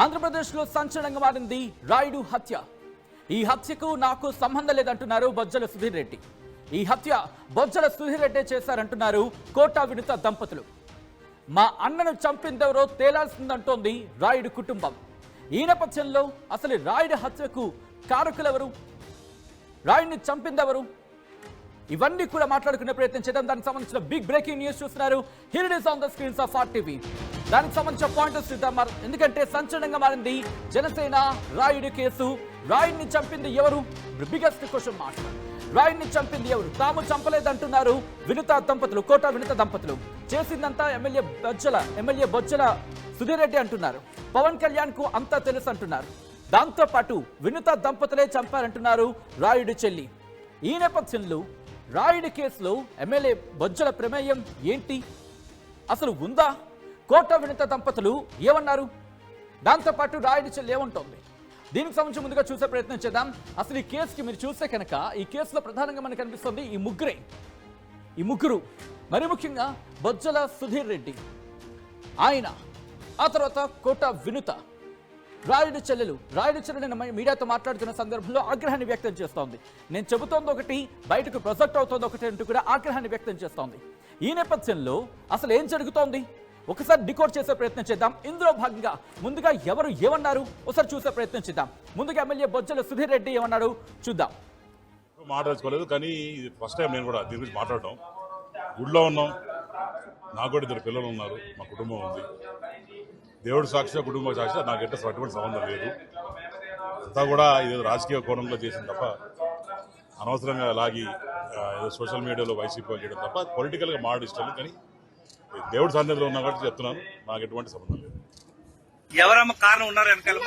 ఆంధ్రప్రదేశ్లో సంచలనంగా మారింది రాయుడు హత్య. ఈ హత్యకు నాకు సంబంధం లేదంటున్నారు బొజ్జల సుధీర్ రెడ్డి. ఈ హత్య బొజ్జల సుధీర్ రెడ్డి చేశారంటున్నారు కోట వినుత దంపతులు. మా అన్నను చంపిందెవరో తేలాల్సిందంటోంది రాయుడు కుటుంబం. ఈ నేపథ్యంలో అసలు రాయుడు హత్యకు కారకులెవరు, రాయుడిని చంపిందెవరు, ఇవన్నీ కూడా మాట్లాడుకునే ప్రయత్నం చేద్దాం. దానికి సంబంధించిన బిగ్ బ్రేకింగ్ న్యూస్ చూస్తున్నారు. Here it is on the screens of RTV. దానికి సంబంధించిన పాయింటర్స్ చూద్దాం. ఎందుకంటే సంచలనంగా మారింది జనసేన రాయుడు కేసు. రాయుడిని చంపింది ఎవరు? Biggest question mark. రాయుడిని చంపింది ఎవరు? తాము చంపలేదంటున్నారు వినుత దంపతులు, కోట వినుత దంపతులు. చేసిందంతా ఎమ్మెల్యే బొజ్జల సుధీర్ రెడ్డి అంటున్నారు. పవన్ కళ్యాణ్ కు అంతా తెలుసు అంటున్నారు. దాంతో పాటు వినుత దంపతులే చంపారంటున్నారు రాయుడు చెల్లి. ఈ నేపథ్యంలో రాయుడి కేసులో ఎమ్మెల్యే బొజ్జల ప్రమేయం ఏంటి, అసలు ఉందా? కోట వినుత దంపతులు ఏమన్నారు? దాంతోపాటు రాయుడి చెల్లి ఏమంటోంది? దీనికి సంబంధించి ముందుగా చూసే ప్రయత్నం చేద్దాం. అసలు ఈ కేసుకి మీరు చూస్తే కనుక ఈ కేసులో ప్రధానంగా మనకు కనిపిస్తుంది ఈ ముగ్గురు. మరి ముఖ్యంగా బొజ్జల సుధీర్ రెడ్డి, ఆయన, ఆ తర్వాత కోట వినుత, రాయుడి చెల్లెలు మీడియాతో మాట్లాడుతున్న సందర్భంలో ఆగ్రహాన్ని వ్యక్తం చేస్తోంది. నేను చెబుతోంది ఒకటి, బయటకు ప్రొజెక్ట్ అవుతోంది ఒకటి అంటూ కూడా ఆగ్రహాన్ని వ్యక్తం చేస్తోంది. ఈ నేపథ్యంలో అసలు ఏం జరుగుతోంది ఒకసారి డికోడ్ చేసే ప్రయత్నం చేద్దాం. ఇందులో భాగంగా ముందుగా ఎవరు ఏమన్నారు ఒకసారి చూసే ప్రయత్నం చేద్దాం. ముందుగా ఎమ్మెల్యే బొజ్జల సుధీర్ రెడ్డి ఏమన్నాడు చూద్దాం. మాట్లాడుకోలేదు, కానీ ఇది ఫస్ట్ టైం నేను కూడా దీని గురించి మాట్లాడటం. గుడిలో ఉన్నాం, నాకు కూడా 2 పిల్లలు ఉన్నారు, మా కుటుంబం ఉంది. దేవుడు సాక్షిగా, కుటుంబ సాక్షిగా నాకు ఎట్లా అటువంటి సంబంధం లేదు. అంతా కూడా ఏదో రాజకీయ కోణంలో చేసింది తప్ప, అనవసరంగా లాగి ఏదో సోషల్ మీడియాలో వైసీపీ చేయడం తప్ప పొలిటికల్గా మాట్లాడి ఇష్టం. కానీ దేవుడు సన్నిధిలో ఉన్నా కాబట్టి చెప్తున్నాను, నాకు ఎటువంటి సంబంధం లేదు. ఎవరమ్మ కారణం ఉన్నారు వెనకాల?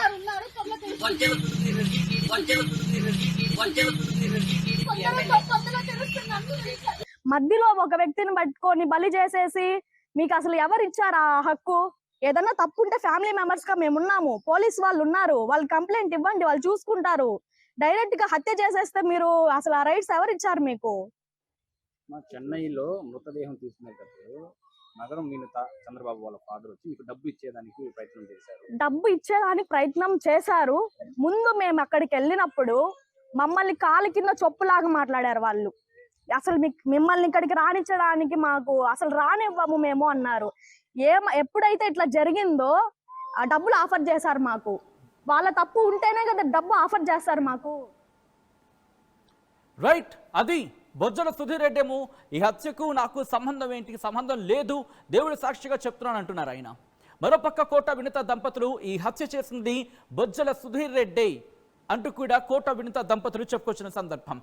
మధ్యలో ఒక వ్యక్తిని పట్టుకొని బలి చేసేసి మీకు అసలు ఎవరు ఇచ్చారా హక్కు? ఏదన్నా తప్పుంటే ఫ్యామిలీ మెంబర్స్ గా మేము ఉన్నాము, పోలీస్ వాళ్ళు ఉన్నారు, వాళ్ళు కంప్లైంట్ ఇవ్వండి, వాళ్ళు చూసుకుంటారు. డైరెక్ట్ గా హత్య చేసేస్తే మీరు అసలు ఆ రైట్స్ ఎవరు ఇచ్చారు మీకు? చెన్నైలో మృతదేహం తీసుకునేటప్పుడు నగరం వినుత చంద్రబాబు వాళ్ళ ఫాదర్ వచ్చి మీకు డబ్బు ఇచ్చేదానికి ప్రయత్నం చేశారు. ముందు మేము అక్కడికి వెళ్ళినప్పుడు మమ్మల్ని కాలు కింద చొప్పులాగా మాట్లాడారు వాళ్ళు. అసలు మిమ్మల్ని ఇక్కడికి రానిచ్చడానికి మాకు అసలు రానివ్వము మేము అన్నారు. ఎప్పుడైతే ఇట్లా జరిగిందో ఆ డబ్బులు ఆఫర్ చేశారు మాకు. వాళ్ళ తప్పు ఉంటేనే కదా డబ్బు ఆఫర్ చేస్తారు మాకు. రైట్, అది బొజ్జల సుధీర్ రెడ్డి ఏమో ఈ హత్యకు నాకు సంబంధం ఏంటి, సంబంధం లేదు, దేవుడి సాక్షిగా చెప్తున్నాను అంటున్నారు ఆయన. మరోపక్క కోట వినుత దంపతులు ఈ హత్య చేసింది బొజ్జల సుధీర్ రెడ్డి అంటూ కూడా కోట వినుత దంపతులు చెప్పుకొచ్చిన సందర్భం.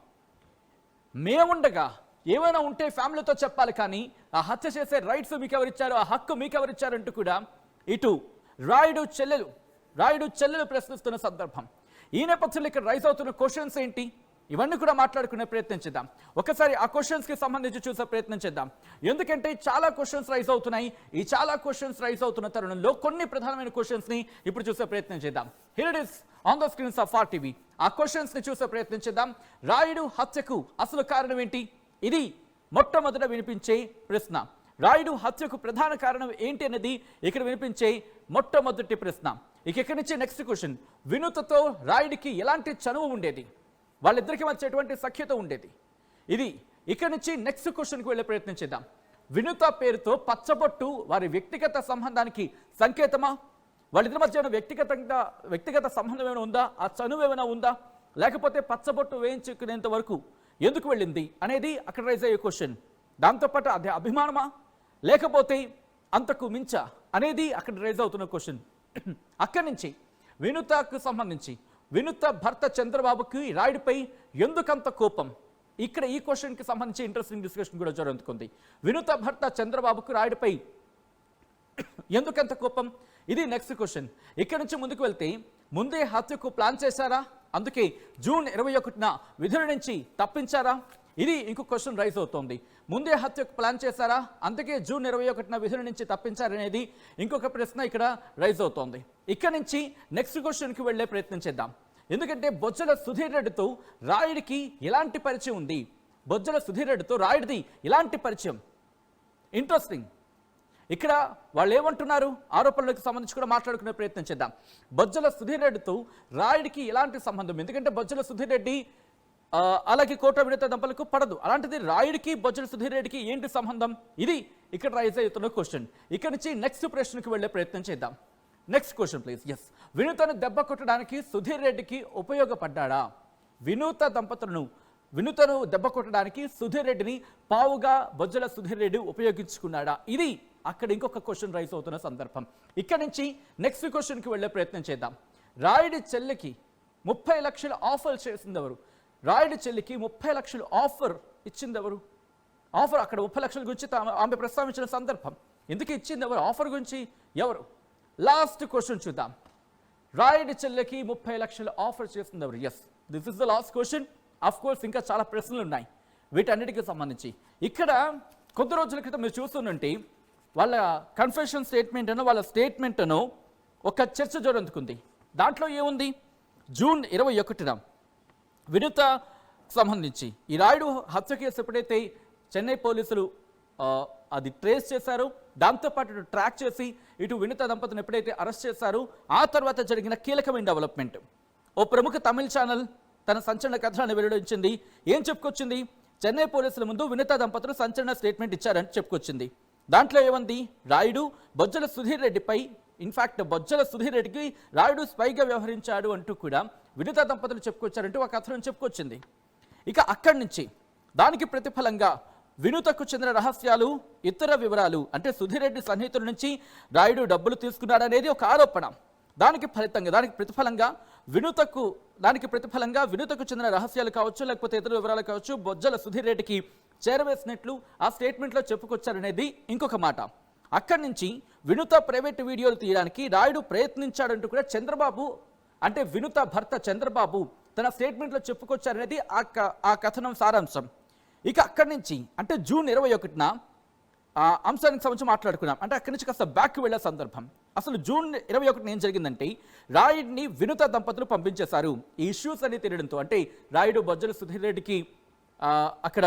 మేముండగా ఏమైనా ఉంటే ఫ్యామిలీతో చెప్పాలి, కానీ ఆ హత్య చేసే రైట్స్ మీకు ఎవరిచ్చారు, ఆ హక్కు మీకు ఎవరిచ్చారు అంటూ కూడా ఇటు రాయుడు చెల్లెలు ప్రశ్నిస్తున్న సందర్భం. ఈ నేపథ్యంలో ఇక్కడ రైజ్ అవుతున్న క్వశ్చన్స్ ఏంటి, ఇవన్నీ కూడా మాట్లాడుకునే ప్రయత్నం చేద్దాం. ఒకసారి ఆ క్వశ్చన్స్కి సంబంధించి చూసే ప్రయత్నం చేద్దాం. ఎందుకంటే చాలా క్వశ్చన్స్ రైజ్ అవుతున్నాయి. ఈ చాలా క్వశ్చన్స్ రైజ్ అవుతున్న తరుణంలో కొన్ని ప్రధానమైన క్వశ్చన్స్ని ఇప్పుడు చూసే ప్రయత్నం చేద్దాం. Here it is on the screens of RTV. ఆ క్వశ్చన్స్ని చూసే ప్రయత్నం చేద్దాం. రాయుడు హత్యకు అసలు కారణం ఏంటి? ఇది మొట్టమొదట వినిపించే ప్రశ్న. రాయుడు హత్యకు ప్రధాన కారణం ఏంటి అనేది ఇక్కడ వినిపించే మొట్టమొదటి ప్రశ్న. ఇక్కడి నుంచి నెక్స్ట్ క్వశ్చన్, వినుతతో రాయుడికి ఎలాంటి చనువు ఉండేది, వాళ్ళిద్దరికి మధ్య ఎటువంటి సఖ్యత ఉండేది? ఇది ఇక్కడి నుంచి నెక్స్ట్ క్వశ్చన్కి వెళ్ళే ప్రయత్నం చేద్దాం. వినుత పేరుతో పచ్చబొట్టు వారి వ్యక్తిగత సంబంధానికి సంకేతమా? వాళ్ళిద్దరి మధ్య వ్యక్తిగత సంబంధం ఏమైనా ఉందా? ఆ చనువు ఏమైనా ఉందా? లేకపోతే పచ్చబొట్టు వేయించుకునేంత వరకు ఎందుకు వెళ్ళింది అనేది అక్కడ రైజ్ అయ్యే క్వశ్చన్. దాంతోపాటు అదే అభిమానమా లేకపోతే అంతకు మించా అనేది అక్కడ రైజ్ అవుతున్న క్వశ్చన్. అక్కడి నుంచి వినుతకు సంబంధించి వినుత భర్త చంద్రబాబుకి రాయుడిపై ఎందుకంత కోపం, ఇక్కడ ఈ క్వశ్చన్కి సంబంధించి ఇంట్రెస్టింగ్ డిస్కషన్ కూడా జరుగుతుంది. వినుత భర్త చంద్రబాబుకు రాయుడిపై ఎందుకంత కోపం, ఇది నెక్స్ట్ క్వశ్చన్. ఇక్కడ నుంచి ముందుకు వెళ్తే ముందే హత్యకు ప్లాన్ చేశారా, అందుకే జూన్ 21న విధుల నుంచి తప్పించారా, ఇది ఇంకో క్వశ్చన్ రైజ్ అవుతోంది. ముందే హత్యకు ప్లాన్ చేశారా, అందుకే జూన్ 21న విధుల నుంచి తప్పించారనేది ఇంకొక ప్రశ్న ఇక్కడ రైజ్ అవుతోంది. ఇక్కడ నుంచి నెక్స్ట్ క్వశ్చన్కి వెళ్ళే ప్రయత్నం చేద్దాం. ఎందుకంటే బొజ్జల సుధీర్ రెడ్డితో రాయుడికి ఎలాంటి పరిచయం ఉంది, బొజ్జల సుధీర్ రెడ్డితో రాయుడిది ఎలాంటి పరిచయం? ఇంట్రెస్టింగ్. ఇక్కడ వాళ్ళు ఏమంటున్నారు ఆరోపణలకు సంబంధించి కూడా మాట్లాడుకునే ప్రయత్నం చేద్దాం. బొజ్జల సుధీర్ రెడ్డితో రాయుడికి ఎలాంటి సంబంధం? ఎందుకంటే బొజ్జల సుధీర్ రెడ్డి అలాగే కోట విడత దంపతులకు పడదు. అలాంటిది రాయుడికి బొజ్జల సుధీర్ రెడ్డికి ఏంటి సంబంధం? ఇది ఇక్కడ రైజ్ అవుతున్న క్వశ్చన్. ఇక్కడ నుంచి నెక్స్ట్ ప్రశ్నకు వెళ్లే ప్రయత్నం చేద్దాం. Next question please. ఎస్, వినూతను దెబ్బ కొట్టడానికి సుధీర్ రెడ్డికి ఉపయోగపడ్డాడా? వినూతను దెబ్బ కొట్టడానికి సుధీర్ రెడ్డిని పావుగా బొజ్జల సుధీర్ రెడ్డి ఉపయోగించుకున్నాడా? ఇది అక్కడ ఇంకొక క్వశ్చన్ రైజ్ అవుతున్న సందర్భం. ఇక్కడ నుంచి నెక్స్ట్ క్వశ్చన్కి వెళ్లే ప్రయత్నం చేద్దాం. రాయుడి చెల్లికి 30 లక్షల ఆఫర్ చేసింది ఎవరు? రాయుడి చెల్లికి 30 లక్షలు ఆఫర్ ఇచ్చింది ఎవరు? ఆఫర్ అక్కడ 30 లక్షల గురించి ఆమె ప్రస్తావించిన సందర్భం. ఎందుకు ఇచ్చింది ఎవరు? ఆఫర్ గురించి ఎవరు? లాస్ట్ క్వశ్చన్ చూద్దాం. రాయుడి చెల్లికి 30 లక్షల ఆఫర్ చేసింది ఎవరు? Yes, this is the last question. Of course ఇంకా చాలా ప్రశ్నలు ఉన్నాయి వీటన్నిటికీ సంబంధించి. ఇక్కడ కొద్ది రోజుల క్రితం మీరు చూస్తుంటే వాళ్ళ కన్ఫెషన్ స్టేట్మెంట్ అను వాళ్ళ స్టేట్మెంట్ అను ఒక చర్చ జోరందుకుంది. దాంట్లో ఏముంది? జూన్ 21న వినూత సంబంధించి ఈ రాయుడు హత్య కేసు ఎప్పుడైతే చెన్నై పోలీసులు అది ట్రేస్ చేశారో, దాంతోపాటు ట్రాక్ చేసి ఇటు వినూత దంపతులను ఎప్పుడైతే అరెస్ట్ చేశారో ఆ తర్వాత జరిగిన కీలకమైన డెవలప్మెంట్. ఓ ప్రముఖ తమిళ ఛానల్ తన సంచలన కథనాన్ని వెల్లడించింది. ఏం చెప్పుకొచ్చింది? చెన్నై పోలీసుల ముందు వినూత దంపతులు సంచలన స్టేట్మెంట్ ఇచ్చారని చెప్పుకొచ్చింది. దాంట్లో ఏమంది? రాయుడు బొజ్జల సుధీర్ రెడ్డిపై, ఇన్ఫాక్ట్ బొజ్జల సుధీర్ రెడ్డికి రాయుడు స్పైగా వ్యవహరించాడు అంటూ కూడా వినూత దంపతులు చెప్పుకొచ్చారంటూ ఒక కథనం చెప్పుకొచ్చింది. ఇక అక్కడి నుంచి దానికి ప్రతిఫలంగా వినూతకు చెందిన రహస్యాలు, ఇతర వివరాలు, అంటే సుధీర్ రెడ్డి సన్నిహితుల నుంచి రాయుడు డబ్బులు తీసుకున్నాడనేది ఒక ఆరోపణ. దానికి ప్రతిఫలంగా వినూతకు చెందిన రహస్యాలు కావచ్చు, లేకపోతే ఇతర వివరాలు కావచ్చు, బొజ్జల సుధీర్ రెడ్డికి చేరవేసినట్లు ఆ స్టేట్మెంట్లో చెప్పుకొచ్చారనేది ఇంకొక మాట. అక్కడి నుంచి వినూత ప్రైవేట్ వీడియోలు తీయడానికి రాయుడు ప్రయత్నించాడంటూ కూడా చంద్రబాబు, అంటే వినూత భర్త చంద్రబాబు తన స్టేట్మెంట్లో చెప్పుకొచ్చారనేది ఆ కథనం సారాంశం. ఇక అక్కడి నుంచి అంటే జూన్ 21న ఆ అంశానికి సంబంధించి మాట్లాడుకున్నాం. అంటే అక్కడి నుంచి కాస్త బ్యాక్ వెళ్ళే సందర్భం. అసలు జూన్ 21న ఏం జరిగిందంటే రాయుడిని వినూత దంపతులు పంపించేశారు. ఈ ఇష్యూస్ అన్ని తెలియడంతో, అంటే రాయుడు బొజ్జల సుధీర్ రెడ్డికి అక్కడ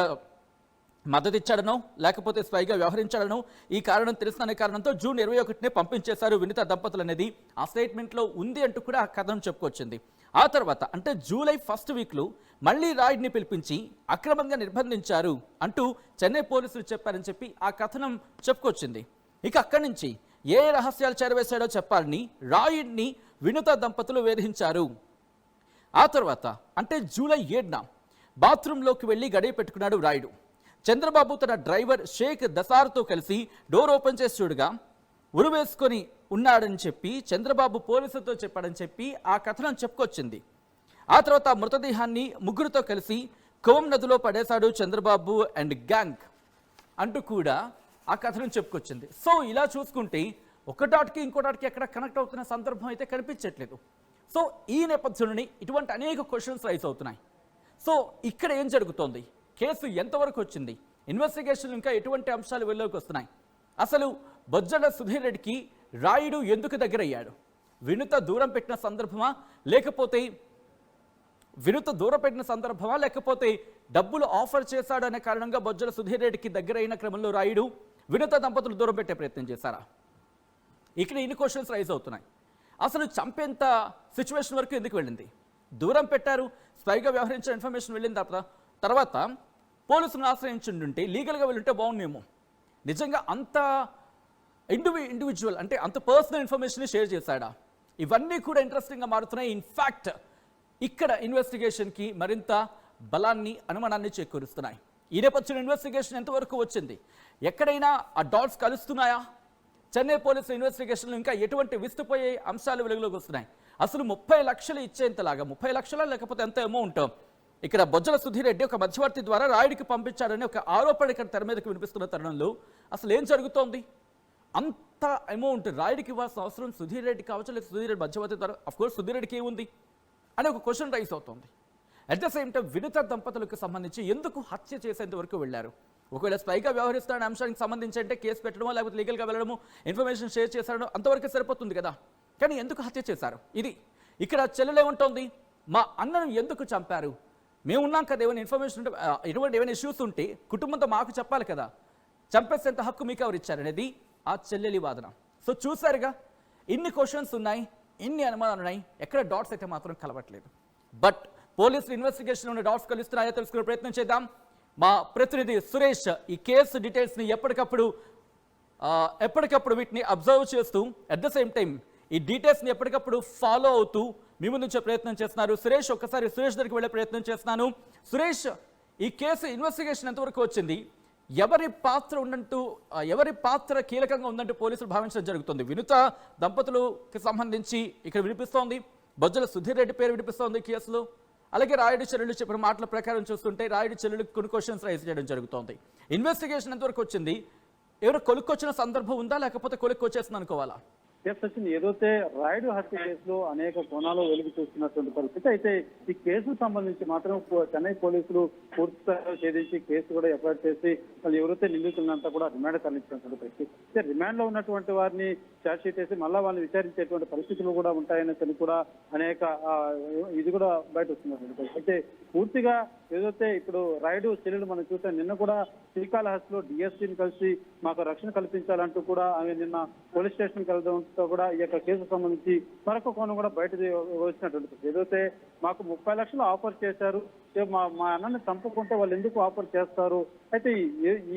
మద్దతు ఇచ్చాడనో లేకపోతే స్పైగా వ్యవహరించాడనో ఈ కారణం తెలుసుకునే కారణంతో జూన్ 21నే పంపించేశారు వినూత దంపతులు అనేది ఆ స్టేట్మెంట్లో ఉంది అంటూ కూడా ఆ కథనం చెప్పుకొచ్చింది. ఆ తర్వాత అంటే జూలై 1st వీక్లో మళ్ళీ రాయుడిని పిలిపించి అక్రమంగా నిర్బంధించారు అంటూ చెన్నై పోలీసులు చెప్పారని చెప్పి ఆ కథనం చెప్పుకొచ్చింది. ఇక అక్కడి నుంచి ఏ రహస్యాలు చేరవేశాడో చెప్పాలని రాయుడిని వినూత దంపతులు వేధించారు. ఆ తర్వాత అంటే జూలై 7న బాత్రూంలోకి వెళ్ళి గడియ పెట్టుకున్నాడు రాయుడు. చంద్రబాబు తన డ్రైవర్ షేక్ దసార్తో కలిసి డోర్ ఓపెన్ చేసి చూడగా ఉరివేసుకొని ఉన్నాడని చెప్పి చంద్రబాబు పోలీసులతో చెప్పాడని చెప్పి ఆ కథనం చెప్పుకొచ్చింది. ఆ తర్వాత మృతదేహాన్ని ముగ్గురితో కలిసి కోవం నదిలో పడేశాడు చంద్రబాబు అండ్ గ్యాంగ్ అంటూ కూడా ఆ కథనం చెప్పుకొచ్చింది. సో ఇలా చూసుకుంటే ఒక డాట్కి ఇంకో డాట్కి ఎక్కడ కనెక్ట్ అవుతున్న సందర్భం అయితే కనిపించట్లేదు. సో ఈ నేపథ్యంలోని ఇటువంటి అనేక క్వశ్చన్స్ రైజ్ అవుతున్నాయి. సో ఇక్కడ ఏం జరుగుతోంది? కేసు ఎంతవరకు వచ్చింది? ఇన్వెస్టిగేషన్ ఇంకా ఎటువంటి అంశాలు వెలుగులోకి వస్తున్నాయి? అసలు బొజ్జల సుధీర్ రెడ్డికి రాయుడు ఎందుకు దగ్గరయ్యాడు? వినూత దూరం పెట్టిన సందర్భమా, లేకపోతే డబ్బులు ఆఫర్ చేశాడు అనే కారణంగా బొజ్జల సుధీర్ రెడ్డికి దగ్గరైన క్రమంలో రాయుడు వినూత దంపతులు దూరం పెట్టే ప్రయత్నం చేశారా? ఇక్కడ ఇన్ని క్వశ్చన్స్ రైజ్ అవుతున్నాయి. అసలు చంపేంత సిచ్యువేషన్ వరకు ఎందుకు వెళ్ళింది? దూరం పెట్టారు, స్పైగా వ్యవహరించిన ఇన్ఫర్మేషన్ వెళ్ళిన తర్వాత పోలీసులను ఆశ్రయించుంటే, లీగల్గా వెళ్ళుంటే బాగుండేమో. నిజంగా అంత ఇండివిజువల్ అంటే అంత పర్సనల్ ఇన్ఫర్మేషన్ షేర్ చేశాడా? ఇవన్నీ కూడా ఇంట్రెస్టింగ్గా మారుతున్నాయి. ఇన్ఫ్యాక్ట్ ఇక్కడ ఇన్వెస్టిగేషన్కి మరింత బలాన్ని, అనుమానాన్ని చేకూరుస్తున్నాయి. ఈ నేపథ్యంలో ఇన్వెస్టిగేషన్ ఎంతవరకు వచ్చింది? ఎక్కడైనా ఆ డాట్స్ కలుస్తున్నాయా? చెన్నై పోలీసుల ఇన్వెస్టిగేషన్లో ఇంకా ఎటువంటి విస్తుపోయే అంశాలు వెలుగులోకి వస్తున్నాయి? అసలు 30 లక్షలు ఇచ్చేంతలాగా, 30 లక్షల లేకపోతే ఎంత అమౌంట్ ఇక్కడ బొజ్జల సుధీర్ రెడ్డి ఒక మధ్యవర్తి ద్వారా రాయుడికి పంపించాడని ఒక ఆరోపణ ఇక్కడ తెర మీదకి వినిపిస్తున్న తరుణంలో అసలు ఏం జరుగుతోంది? అంత అమౌంట్ రాయుడికి ఇవ్వాల్సిన అవసరం సుధీర్ రెడ్డి కావచ్చు, లేదా సుధీర్ రెడ్డి మధ్యవర్తి ద్వారా అఫ్కోర్స్ సుధీర్ రెడ్డికి ఏముంది అని ఒక క్వశ్చన్ రైజ్ అవుతోంది. అట్ ద సేమ్ టైం వినూత దంపతులకు సంబంధించి ఎందుకు హత్య చేసేంత వరకు వెళ్ళారు? ఒకవేళ స్పైగా వ్యవహరిస్తున్న అంశానికి సంబంధించి అంటే కేసు పెట్టడమో లేకపోతే లీగల్గా వెళ్ళడమో, ఇన్ఫర్మేషన్ షేర్ చేశాడో అంతవరకు సరిపోతుంది కదా. కానీ ఎందుకు హత్య చేశారు? ఇది ఇక్కడ చెల్లెలేమంటోంది, మా అన్నను ఎందుకు చంపారు? మేము ఉన్నాం కదా, ఏమైనా ఇన్ఫర్మేషన్ ఉంటే, ఏమైనా ఇష్యూస్ ఉంటే కుటుంబంతో మాకు చెప్పాలి కదా, చంపేసేంత హక్కు మీకు ఎవరు ఇచ్చారనేది ఆ చెల్లెలి వాదన. సో చూసారుగా, ఇన్ని క్వశ్చన్స్ ఉన్నాయి, ఇన్ని అనుమానాలు ఉన్నాయి, ఎక్కడ డాట్స్ అయితే మాత్రం కలవట్లేదు. బట్ పోలీసులు ఇన్వెస్టిగేషన్ ఉన్న డాట్స్ కలుస్తున్నాయో తెలుసుకునే ప్రయత్నం చేద్దాం. మా ప్రతినిధి సురేష్ ఈ కేసు డీటెయిల్స్ని ఎప్పటికప్పుడు వీటిని అబ్జర్వ్ చేస్తూ అట్ ద సేమ్ టైం ఈ డీటెయిల్స్ని ఎప్పటికప్పుడు ఫాలో అవుతూ మీ ముందు ఉంచే ప్రయత్నం చేస్తున్నారు. సురేష్, ఒక్కసారి సురేష్ దగ్గరికి వెళ్ళే ప్రయత్నం చేస్తున్నాను. సురేష్, ఈ కేసు ఇన్వెస్టిగేషన్ ఎంతవరకు వచ్చింది? ఎవరి పాత్ర కీలకంగా ఉందంటూ పోలీసులు భావించడం జరుగుతుంది? వినుత దంపతులకి సంబంధించి ఇక్కడ వినిపిస్తోంది, బొజ్జల సుధీర్ రెడ్డి పేరు వినిపిస్తోంది కేసులో. అలాగే రాయుడు చెల్లెలు చెప్పిన మాటల ప్రకారం చూస్తుంటే రాయుడు చెల్లెలకు కొన్ని క్వశ్చన్స్ రైజ్ చేయడం జరుగుతోంది. ఇన్వెస్టిగేషన్ ఎంతవరకు వచ్చింది? ఎవరు కొలుక్కొచ్చిన సందర్భం ఉందా, లేకపోతే కొలుక్కొచ్చేస్తుంది అనుకోవాలా? సచిన్, ఏదైతే రాయుడు హత్య కేసులో అనేక కోణాలు వెలుగు చూస్తున్నటువంటి పరిస్థితి. అయితే ఈ కేసుకు సంబంధించి మాత్రం చెన్నై పోలీసులు పూర్తి స్థాయిలో ఛేదించి కేసు కూడా ఎఫ్ఐఆర్ చేసి వాళ్ళు ఎవరైతే నిందితులంతా కూడా రిమాండ్ తరలించినటువంటి పరిస్థితి. అయితే రిమాండ్ లో ఉన్నటువంటి వారిని ఛార్జ్ షీట్ వేసి మళ్ళా వాళ్ళని విచారించేటువంటి పరిస్థితులు కూడా ఉంటాయని కూడా అనేక ఇది కూడా బయట వస్తున్నటువంటి పరిస్థితి. అయితే పూర్తిగా ఏదైతే ఇప్పుడు రాయుడు చెల్లెలు మనం చూస్తే నిన్న కూడా శ్రీకాళహస్తిలో డిఎస్పీని కలిసి మాకు రక్షణ కల్పించాలంటూ కూడా ఆమె నిన్న పోలీస్ స్టేషన్ కలవడంతో కూడా ఈ యొక్క కేసుకు సంబంధించి మరొక కోణం కూడా బయట వచ్చినటువంటి ఏదైతే మాకు 30 లక్షలు ఆఫర్ చేశారు, మా అన్నని చంపుకుంటే వాళ్ళు ఎందుకు ఆఫర్ చేస్తారు, అయితే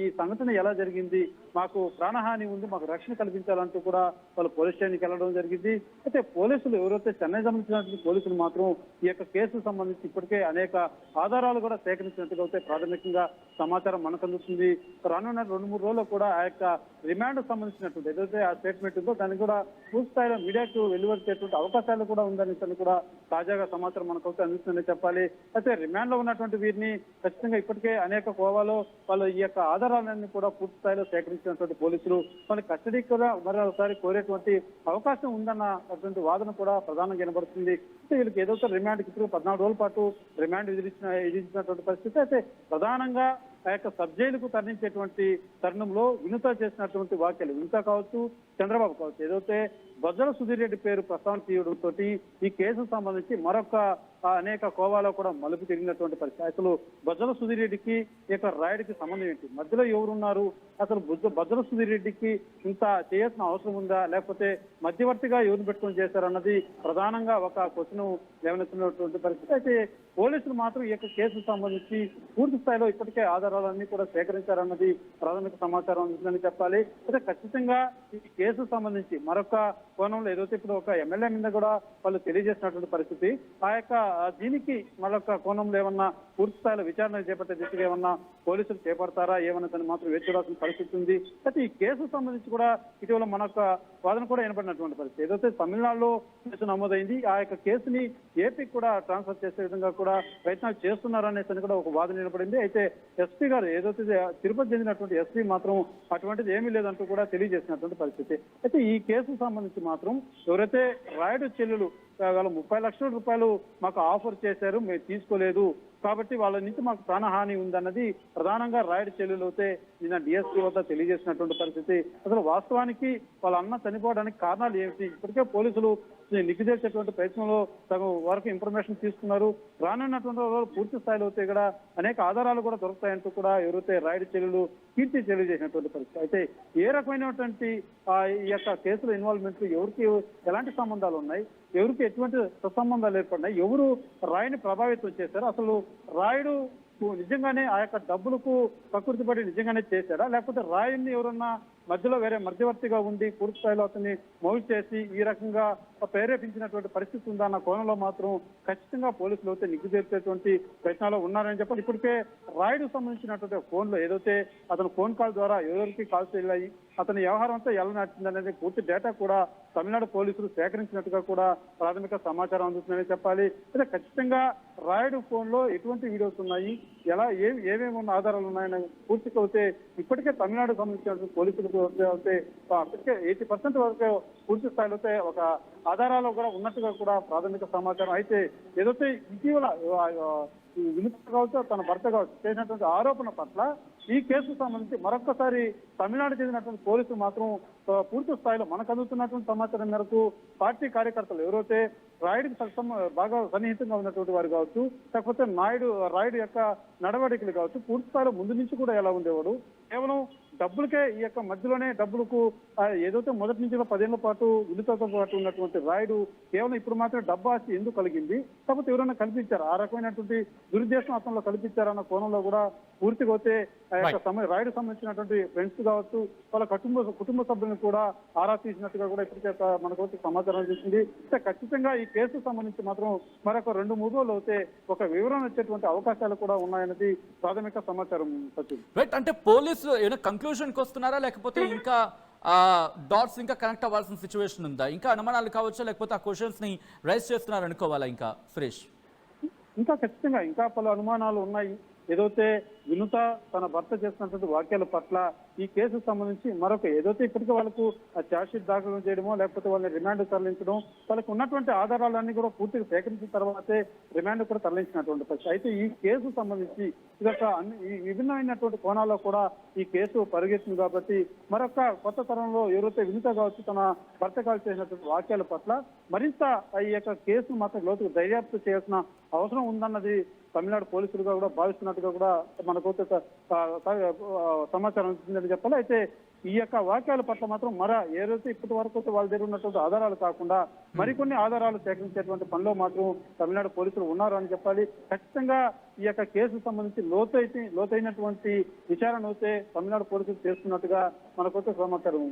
ఈ సంఘటన ఎలా జరిగింది, మాకు ప్రాణహాని ఉంది, మాకు రక్షణ కల్పించాలంటూ కూడా వాళ్ళు పోలీస్ స్టేషన్కి వెళ్ళడం జరిగింది. అయితే పోలీసులు ఎవరైతే చెన్నై సంబంధించినటువంటి పోలీసులు మాత్రం ఈ యొక్క కేసుకు సంబంధించి ఇప్పటికే అనేక ఆధారాలు కూడా సేకరించినట్టుగా అయితే ప్రాథమికంగా సమాచారం మనకు అందుతుంది. రానున్న 2-3 రోజుల్లో కూడా ఆ యొక్క రిమాండ్ సంబంధించినటువంటి ఏదైతే ఆ స్టేట్మెంట్ ఉందో దాన్ని కూడా పూర్తి స్థాయిలో మీడియాకు వెలువరిచేటువంటి అవకాశాలు కూడా ఉందని కూడా తాజాగా సమాచారం మనకైతే అందిస్తుందని చెప్పాలి. అయితే రిమాండ్ లో ఉన్నటువంటి వీరిని ఖచ్చితంగా ఇప్పటికే అనేక కోవాలో వాళ్ళు ఈ యొక్క ఆధారాలన్నీ కూడా పూర్తి స్థాయిలో సేకరించినటువంటి పోలీసులు వాళ్ళ కస్టడీ కూడా మరోసారి కోరేటువంటి అవకాశం ఉందన్న అటువంటి వాదన కూడా ప్రధానంగా వినబడుతుంది. అయితే వీళ్ళకి ఏదైతే రిమాండ్కి ఇప్పుడు 14 రోజుల పాటు రిమాండ్ విధించినటువంటి పరిస్థితి. అయితే ప్రధానంగా ఆ యొక్క సబ్ జైలుకు తరలించేటువంటి తరుణంలో వినుత చేసినటువంటి వ్యాఖ్యలు, వినుత కావచ్చు, చంద్రబాబు కావచ్చు, ఏదైతే బొజ్జల సుధీర్ రెడ్డి పేరు ప్రస్తావన తీయడంతో ఈ కేసుకు సంబంధించి మరొక అనేక కోవాలో కూడా మలుపు తిరిగినటువంటి పరిస్థితి. అసలు బొజ్జల సుధీర్ రెడ్డికి ఇక రాయుడికి సంబంధం ఏంటి, మధ్యలో ఎవరున్నారు, అసలు బొజ్జల సుధీర్ రెడ్డికి ఇంత చేయాల్సిన అవసరం ఉందా, లేకపోతే మధ్యవర్తిగా ఎవరిని పెట్టుకొని చేశారన్నది ప్రధానంగా ఒక క్వశ్చన్ లేవనెత్తున్నటువంటి పరిస్థితి. అయితే పోలీసులు మాత్రం ఈ యొక్క కేసుకు సంబంధించి పూర్తి స్థాయిలో ఇప్పటికే ఆధారాలన్నీ కూడా సేకరించారన్నది ప్రాథమిక సమాచారం ఉందని చెప్పాలి. అయితే ఖచ్చితంగా ఈ కేసుకు సంబంధించి మరొక కోణంలో ఏదైతే ఇప్పుడు ఒక ఎమ్మెల్యే మీద కూడా వాళ్ళు తెలియజేసినటువంటి పరిస్థితి. ఆ యొక్క దీనికి మరొక కోణంలో ఏమన్నా పూర్తి స్థాయిలో విచారణ చేపట్టే దిశగా ఏమన్నా పోలీసులు చేపడతారా ఏమన్నదని మాత్రం వేచి చూడాల్సిన పరిస్థితి ఉంది. అయితే ఈ కేసుకు సంబంధించి కూడా ఇటీవల మనొక వాదన కూడా వినపడినటువంటి పరిస్థితి. ఏదైతే తమిళనాడులో కేసు నమోదైంది, ఆ యొక్క కేసుని ఏపీకి కూడా ట్రాన్స్ఫర్ చేసే విధంగా కూడా ప్రయత్నాలు చేస్తున్నారనేసి కూడా ఒక వాదన వినపడింది. అయితే ఎస్పీ గారు ఏదైతే తిరుపతి చెందినటువంటి ఎస్పీ మాత్రం అటువంటిది ఏమీ లేదంటూ కూడా తెలియజేసినటువంటి పరిస్థితి. అయితే ఈ కేసుకు సంబంధించి మాత్రం ఎవరైతే రాయుడు చెల్లెలు 30 లక్షల రూపాయలు మాకు ఆఫర్ చేశారు, మేము తీసుకోలేదు కాబట్టి వాళ్ళ నుంచి మాకు ప్రాణహాని ఉందన్నది ప్రధానంగా రాయుడు చెల్లెలు అయితే నిన్న డిఎస్పీ వద్ద తెలియజేసినటువంటి పరిస్థితి. అసలు వాస్తవానికి వాళ్ళ అన్న చనిపోవడానికి కారణాలు ఏమిటి, ఇప్పటికే పోలీసులు నిగ్గుదేసేటువంటి ప్రయత్నంలో సగం వరకు ఇన్ఫర్మేషన్ తీసుకున్నారు. రానున్నటువంటి పూర్తి స్థాయిలో అయితే ఇక్కడ అనేక ఆధారాలు కూడా దొరుకుతాయంటూ కూడా ఎవరైతే రాయుడు చెల్లెలు కీర్తి తెలియజేసినటువంటి పరిస్థితి. అయితే ఏ రకమైనటువంటి ఈ యొక్క కేసులో ఇన్వాల్వ్మెంట్, ఎవరికి ఎలాంటి సంబంధాలు ఉన్నాయి, ఎవరికి ఎటువంటి సత్సంబంధాలు ఏర్పడినాయి, ఎవరు రాయుని ప్రభావితం చేశారు, అసలు రాయుడు నిజంగానే ఆ యొక్క డబ్బులకు ప్రకృతి పడి నిజంగానే చేశాడా, లేకపోతే రాయుడిని ఎవరన్నా మధ్యలో వేరే మధ్యవర్తిగా ఉండి పూర్తి స్థాయిలో అతన్ని మౌల్డ్ చేసి ఈ రకంగా ప్రేరేపించినటువంటి పరిస్థితి ఉందా అన్న కోణంలో మాత్రం ఖచ్చితంగా పోలీసులు అయితే నిగ్గుదేర్చేటువంటి ప్రయత్నాలు ఉన్నారని చెప్పాలి. ఇప్పటికే రాయుడుకు సంబంధించినటువంటి ఫోన్లో ఏదైతే అతను ఫోన్ కాల్ ద్వారా ఎవరికి కాల్స్ వెళ్ళాయి, అతని వ్యవహారం అంతా ఎలా నడిచింది అనేది పూర్తి డేటా కూడా తమిళనాడు పోలీసులు సేకరించినట్టుగా కూడా ప్రాథమిక సమాచారం అందుతుందని చెప్పాలి. అయితే ఖచ్చితంగా రాయుడు ఫోన్ లో ఎటువంటి వీడియోస్ ఉన్నాయి, ఎలా ఏమేమి ఉన్న ఆధారాలు ఉన్నాయని పూర్తిగా అయితే ఇప్పటికే తమిళనాడుకు సంబంధించినటువంటి పోలీసులకు అయితే ఇప్పటికే 80% వరకు పూర్తి స్థాయిలో అయితే ఒక ఆధారాలు కూడా ఉన్నట్టుగా కూడా ప్రాథమిక సమాచారం. అయితే ఏదైతే ఇటీవల వినుత కావచ్చు, తన భర్త కావచ్చు చేసినటువంటి ఆరోపణ పట్ల ఈ కేసుకు సంబంధించి మరొక్కసారి తమిళనాడు చెందినటువంటి పోలీసులు మాత్రం పూర్తి స్థాయిలో మనకు అందుతున్నటువంటి సమాచారం మేరకు పార్టీ కార్యకర్తలు ఎవరైతే రాయుడికి బాగా సన్నిహితంగా ఉన్నటువంటి వారు కావచ్చు, లేకపోతే రాయుడు యొక్క నడవడికలు కావచ్చు, పూర్తి స్థాయిలో ముందు నుంచి కూడా ఎలా ఉండేవాడు, కేవలం డబ్బులకే ఈ యొక్క మధ్యలోనే డబ్బులకు ఏదైతే మొదటి నుంచి 10 ఏళ్ల పాటు విలుతతో పాటు ఉన్నటువంటి రాయుడు కేవలం ఇప్పుడు మాత్రం డబ్బు ఆస్తి ఎందుకు కలిగింది, కాకపోతే ఎవరైనా కల్పించారు ఆ రకమైనటువంటి దురుద్దేశం అతనిలో కల్పించారన్న కోణంలో కూడా పూర్తిగా అయితే ఆ యొక్క రాయుడు సంబంధించినటువంటి ఫ్రెండ్స్ కావచ్చు, వాళ్ళ కుటుంబ సభ్యులను కూడా ఆరా తీసినట్టుగా కూడా ఇప్పటికే మనకు సమాచారం చేసింది. ఖచ్చితంగా ఈ కేసుకు సంబంధించి మాత్రం మరొక 2-3 రోజులు అయితే ఒక వివరణ వచ్చేటువంటి అవకాశాలు కూడా ఉన్నాయన్నది ప్రాథమిక సమాచారం. సచిన్, రైట్, అంటే పోలీసులు ఏమైనా కంక్లూజన్కి వస్తున్నారా, లేకపోతే ఇంకా డాట్స్ ఇంకా కనెక్ట్ అవ్వాల్సిన సిచ్యువేషన్ ఉందా? ఇంకా అనుమానాలు కావచ్చా, లేకపోతే ఆ క్వశ్చన్స్ ని రైజ్ చేస్తున్నారు అనుకోవాలా? ఇంకా సురేష్, ఇంకా ఖచ్చితంగా ఇంకా పలు అనుమానాలు ఉన్నాయి. ఏదైతే వినుత తన భర్త చేసినటువంటి వాక్యాల పట్ల ఈ కేసుకు సంబంధించి మరొక ఏదైతే ఇప్పటికే వాళ్ళకు ఛార్జ్షీట్ దాఖలు చేయడమో లేకపోతే వాళ్ళని రిమాండ్ తరలించడం, వాళ్ళకు ఉన్నటువంటి ఆధారాలన్నీ కూడా పూర్తిగా సేకరించిన తర్వాతే రిమాండ్ కూడా తరలించినటువంటి పరిస్థితి. అయితే ఈ కేసుకు సంబంధించి ఇదొక ఈ విభిన్నమైనటువంటి కోణాల్లో కూడా ఈ కేసు పరిగెత్తుంది కాబట్టి మరొక కొత్త తరంలో ఎవరైతే వినుత కావచ్చు తన భర్త కాల్ చేసినటువంటి వాక్యాల పట్ల మరింత ఈ యొక్క కేసును మాత్రం లోతుగా దర్యాప్తు చేయాల్సిన అవసరం ఉందన్నది తమిళనాడు పోలీసులుగా కూడా భావిస్తున్నట్టుగా కూడా మనకు సమాచారం వచ్చిందని చెప్పాలి. అయితే ఈ యొక్క వాక్యాల పట్ల మాత్రం ఏదైతే ఇప్పటి వరకు వాళ్ళ దగ్గర ఉన్నటువంటి ఆధారాలు కాకుండా మరికొన్ని ఆధారాలు సేకరించేటువంటి పనిలో మాత్రం తమిళనాడు పోలీసులు ఉన్నారు అని చెప్పాలి. ఖచ్చితంగా ఈ యొక్క కేసుకు సంబంధించి లోతైనటువంటి విచారణ అయితే తమిళనాడు పోలీసులు చేస్తున్నట్టుగా మనకు సమాచారం.